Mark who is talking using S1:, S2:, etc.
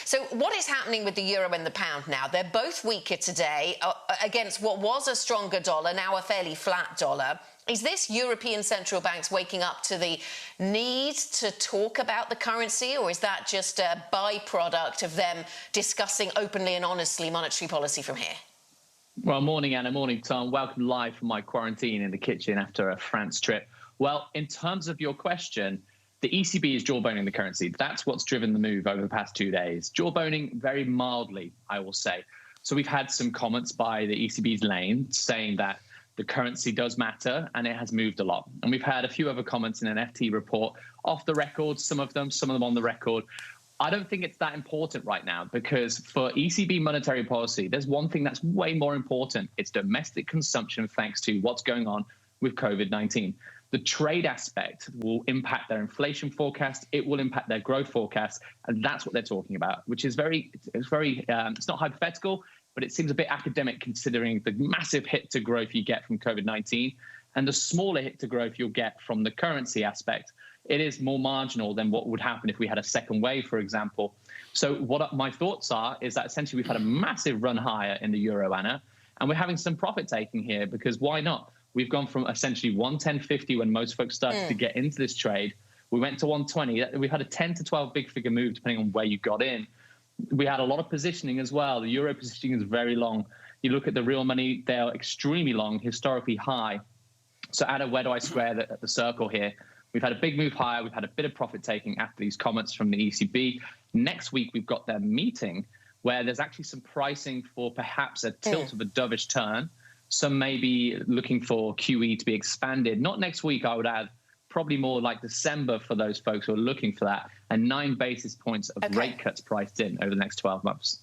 S1: So what is happening with the euro and the pound now? They're both weaker today against what was a stronger dollar, now a fairly flat dollar. Is this European central banks waking up to the need to talk about the currency, or is that just a byproduct of them discussing openly and honestly monetary policy from here?
S2: Well, morning, Anna. Morning, Tom. Welcome live from my quarantine in the kitchen after a France trip. Well, in terms of your question, the ECB is jawboning the currency. That's what's driven the move over the past 2 days. Jawboning very mildly, I will say. So we've had some comments by the ECB's lane saying that the currency does matter and it has moved a lot. And we've had a few other comments in an FT report off the record, some of them on the record. I don't think it's that important right now because for ECB monetary policy, there's one thing that's way more important. It's domestic consumption thanks to what's going on with COVID-19. The trade aspect will impact their inflation forecast. It will impact their growth forecast. And that's what they're talking about, which is it's not hypothetical, but it seems a bit academic considering the massive hit to growth you get from COVID-19 and the smaller hit to growth you'll get from the currency aspect. It is more marginal than what would happen if we had a second wave, for example. So what my thoughts are is that essentially we've had a massive run higher in the euro, Anna, and we're having some profit taking here because why not? We've gone from essentially 110.50 when most folks started to get into this trade. We went to 120. We've had a 10 to 12 big figure move depending on where you got in. We had a lot of positioning as well. The euro positioning is very long. You look at the real money, they are extremely long, historically high. So Anna, where do I square the circle here? We've had a big move higher. We've had a bit of profit taking after these comments from the ECB. Next week, we've got their meeting where there's actually some pricing for perhaps a tilt of a dovish turn. Some may be looking for QE to be expanded. Not next week, I would add, probably more like December for those folks who are looking for that, and 9 basis points of rate cuts priced in over the next 12 months.